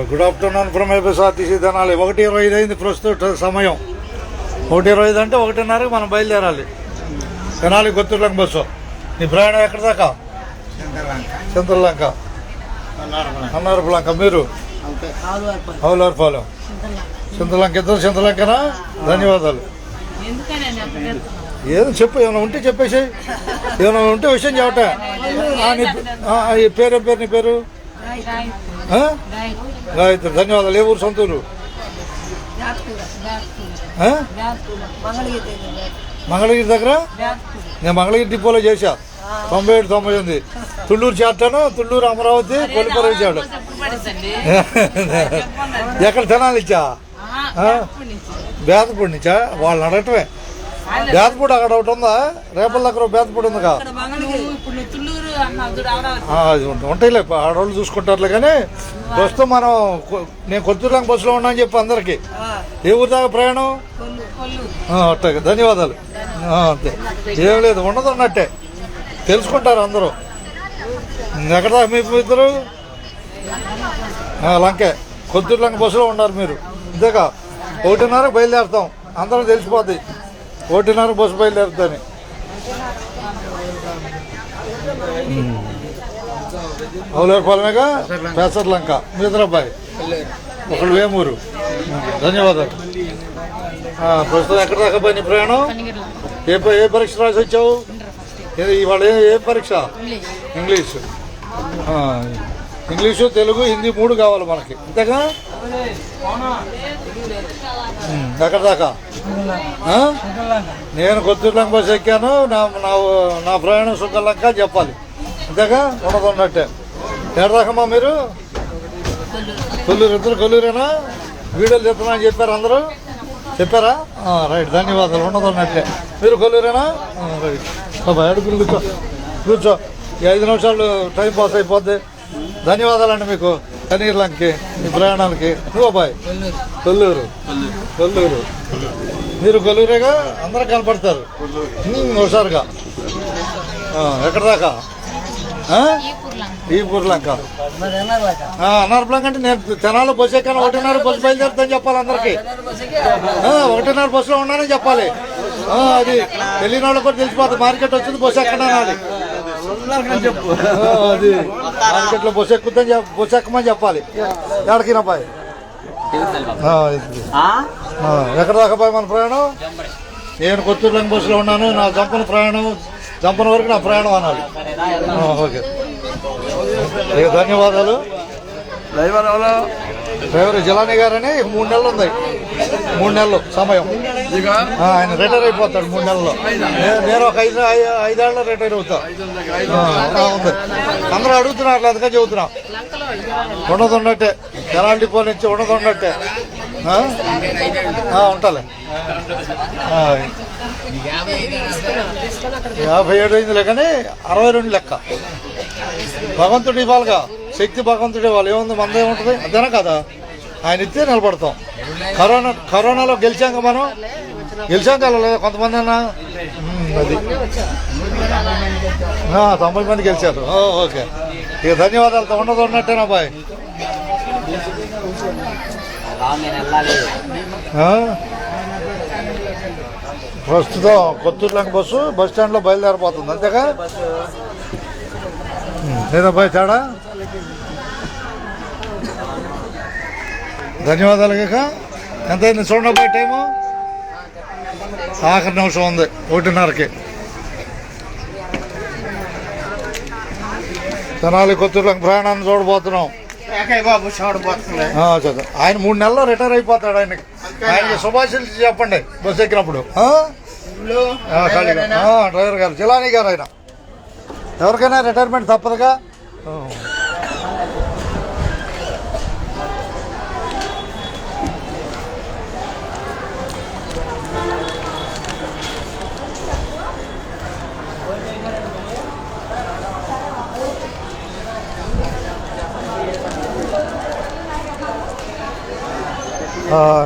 Good afternoon from APSRTC Tenali. 1:25 అయింది ప్రస్తుత సమయం. 1:25 అంటే 1:30కి మనం బయలుదేరాలి. తెనాలి కొత్తూరులంక బస్సు. నీ ప్రయాణం ఎక్కడ దాకా? చింతలంక, అన్నారపులంక. మీరు అవులార్పాలెం, చింతలంక. ఇద్దరు చింతలంకనా? ధన్యవాదాలు. ఏదో చెప్పు, ఏమైనా ఉంటే చెప్పేసి. ఏమైనా ఉంటే విషయం చెప్పట. నీ పేరు నీ పేరు? గాయత్రి. ధన్యవాదాలు. ఏ ఊరు? సొంతూరు? మంగళగిరి దగ్గర? నేను మంగళగిరి డిపోలో చేశా 97-98. తుళ్ళూరు చేస్తాను. తుళ్ళూరు, అమరావతి, కొలిపర ఇచ్చాడు. ఎక్కడ తెనాలి ఇచ్చా? బేతపూడి నుంచా? వాళ్ళని అడగటమే. బేతపూడి అక్కడ ఒకటి ఉందా? రేపల దగ్గర బేతపూడి ఉందిగా. ఉంటాయిలే, ఆడవాళ్ళు చూసుకుంటారులే. కానీ ప్రస్తుతం మనం నేను కొత్తూరులంక బస్సులో ఉన్నా అని చెప్పి అందరికి. ఏ ఊరు దాకా ప్రయాణం? అట్టాగే. ధన్యవాదాలు. అంతే, ఏం లేదు, ఉండదు అన్నట్టే. తెలుసుకుంటారు అందరూ. ఎక్కడ దాకా మీ ఇద్దరు? లంకే. కొత్తూరులంక బస్సులో ఉన్నారు మీరు. అంతేగా. 1:30కి బయలుదేరుతాం. అందరం తెలిసిపోద్ది 1:30 బస్సు బయలుదేరుతాని. అవులేరుపాలెమేగా. పెసర్లంక. మీ ఇద్దరు అబ్బాయి ఒకళ్ళు వేమూరు. ధన్యవాదాలు. ప్రస్తుతం ఎక్కడ దాకా పోయి నీ ప్రయాణం? ఏ పరీక్ష రాసి వచ్చావు? ఇవాళ ఏ పరీక్ష? ఇంగ్లీషు. ఇంగ్లీషు, తెలుగు, హిందీ 3 కావాలి మనకి. అంతేగా. ఎక్కడ దాకా? నేను కొత్తూరులంక బస్సు ఎక్కాను. నా ప్రయాణం సుఖలంక చెప్పాలి. అంతేగా. ఉండదున్నట్టే. ఎడదాకమ్మా మీరు? కొల్లూరు. ఇద్దరు కొల్లూరేనా? వీడియోలు చెప్తున్నా అని చెప్పారు అందరూ. చెప్పారా? రైట్. ధన్యవాదాలు. ఉండదున్నట్టే. మీరు కొల్లూరేనా? రైట్. అడుగులు కూర్చో, కూర్చో. ఈ 5 నిమిషాలు టైం పాస్ అయిపోద్ది. ధన్యవాదాలండి మీకు. కనీర్లంకి మీ ప్రయాణానికి. నువ్వు అబ్బాయి? కొల్లూరు. కొల్లూరు. మీరు కొల్లూరేగా. అందరూ కనపడతారు ఒకసారిగా. ఎక్కడ దాకా? ఈపూర్లంక. అన్నారపులంక అంటే నేను తెనాలి బస్సు ఎక్కాను. 1:30 బస్సు బయలుదేరుతాను చెప్పాలి అందరికి. 1:30 బస్సులో ఉన్నానని చెప్పాలి. అది తెలియని వాళ్ళకి కూడా తెలిసిపోతుంది. మార్కెట్ వచ్చింది, బస్సు ఎక్కడనాలి. అది మార్కెట్లో బస్సు ఎక్కుద్దని బస్సు ఎక్కమని చెప్పాలి. ఎక్కడికి అబ్బాయి? ఎక్కడ దాకా పోయి మన ప్రయాణం? నేను కొత్తూరులంక బస్సులో ఉన్నాను. నా జంపన ప్రయాణం, జంపన వరకు నా ప్రయాణం అనాలి. ఓకే. ధన్యవాదాలు. డ్రైవర్ జిలానీ గారని 3 నెలలు ఉంది. 3 నెలలు సమయం. ఆయన రిటైర్ అయిపోతాడు 3 నెలల్లో. నేను ఒక 5 ఏళ్ళలో రిటైర్ అవుతా. ఉంది. అందరూ అడుగుతున్నారు, అందుకని చెబుతున్నా. ఉండదున్నట్టే. తెనాలి డిపో నుంచి ఉండదున్నట్టే. ఉంటాలే. 57 అయిందిలే, కానీ 62 లెక్క. భగవంతుడు ఇవ్వాలిగా. శక్తి భగవంతుడు ఇవ్వాలి. ఏముంది, మనది ఏముంటుంది? అంతేనా కదా. ఆయన ఇస్తే నిలబడతాం. కరోనాలో గెలిచాక మనం గెలిచాక లేదా కొంతమంది అన్నా. అది 90 మంది గెలిచారు. ఓకే. ఇక ధన్యవాదాలతో. ఉండదు ఉన్నట్టేనా బాయ్? ప్రస్తుతం కొత్తూరులంక బస్సు బస్ స్టాండ్లో బయలుదేరిపోతుంది. అంతేగా. లేదా బాయ్ తేడా? ధన్యవాదాలు. కాక ఎంత అయింది చూడండి బాయ్ టైము? ఆఖరి నిమిషం ఉంది 1:30కి. తెనాలి కొత్తూరులంక ప్రయాణాన్ని చూడబోతున్నాం. ఆయన 3 నెలల్లో రిటైర్ అయిపోతాడు. ఆయనకి శుభాశీలు చెప్పండి బస్సు ఎక్కినప్పుడు. డ్రైవర్ గారు జిలానీ గారు. ఆయన ఎవరికైనా రిటైర్మెంట్ తప్పదుగా.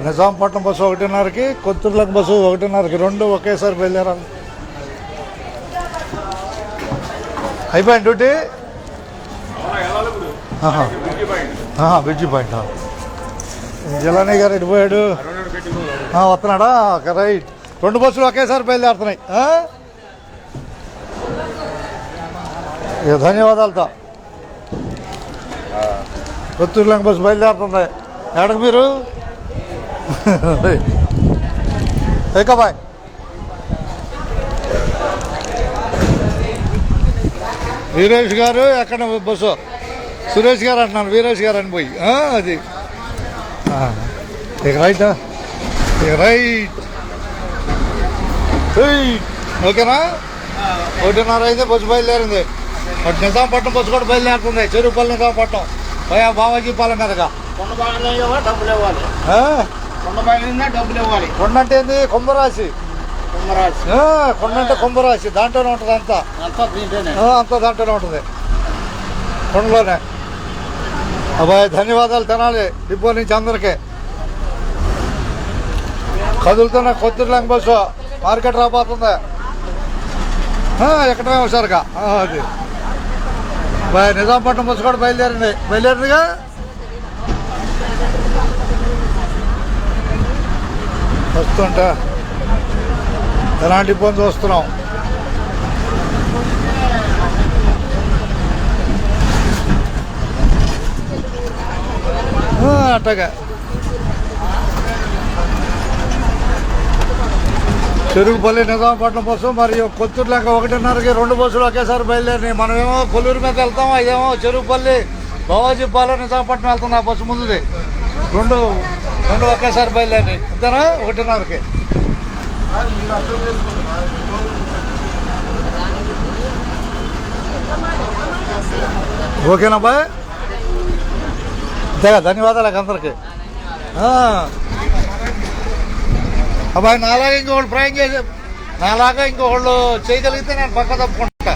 నిజాంపట్నం బస్సు 1:30కి, కొత్తూరులంక బస్సు 1:30కి. 2 ఒకేసారి బయలుదేరాలి. అయిపోయింది డ్యూటీ. Bridge point. జిలానీ గారు ఎడిపోయాడు, వస్తున్నాడా? Okay right. 2 బస్సులు ఒకేసారి బయలుదేరుతున్నాయి. ధన్యవాదాలతో కొత్తూరులంక బస్సు బయలుదేరుతుంది. ఎక్కడికి మీరు? బాయ్. వీరేష్ గారు ఎక్కడ బస్సు? సురేష్ గారు అంటున్నాను, వీరేష్ గారు అని పోయి అది ఇక రైట్, ఇక రైట్. ఓకేనా? 1:30 అయితే బస్సు బయలుదేరింది. నిజాంపట్నం బస్సు కూడా బయలుదేరుతుంది. చెరువుపల్లి నిజాంపట్నం బావాజీ పాలెం మీదగా. కొండ అంటే ఏంది? కుంభరాశి. కొండ అంటే కుంభరాశి, దాంట్లోనే ఉంటుంది. అంతా దాంట్లోనే ఉంటుంది, కొండలోనే. అబ్బాయి ధన్యవాదాలు తినాలి డిపో నుంచి అందరికీ. కదులుతున్న కొత్తూరులంక బస్సు మార్కెట్ రాబోతుంది. ఎక్కడమే హుషారుగా అది బాయ్. నిజాంపట్నం బస్సు కూడా బయలుదేరిందిగా. వస్తుంటా ఎలాంటి ఇబ్బంది చూస్తున్నాం. అట్టగా చెరుకుపల్లి నిజాంపట్నం బస్సు మరియు కొత్తూరులంక 1:30కి 2 బస్సులు ఒకేసారి బయలుదేరినాయి. మనమేమో కొల్లూరు మీద వెళ్తాం, అదేమో చెరుకుపల్లి బావాజీ పాలెం నిజాంపట్నం వెళ్తాం. ఆ బస్సు ముందుది. రెండు ఒకేసారి బయలుదేరినాయి. అంతేనా? 1:30కి. ఓకేనా బాయ్? అంతేగా. ధన్యవాదాలు అందరికి. అబ్బాయి నాలాగా ఇంకొకళ్ళు ప్రయాణం చేసి నాలాగా ఇంకొకళ్ళు చేయగలిగితే నేను పక్క తప్పుకుంటా.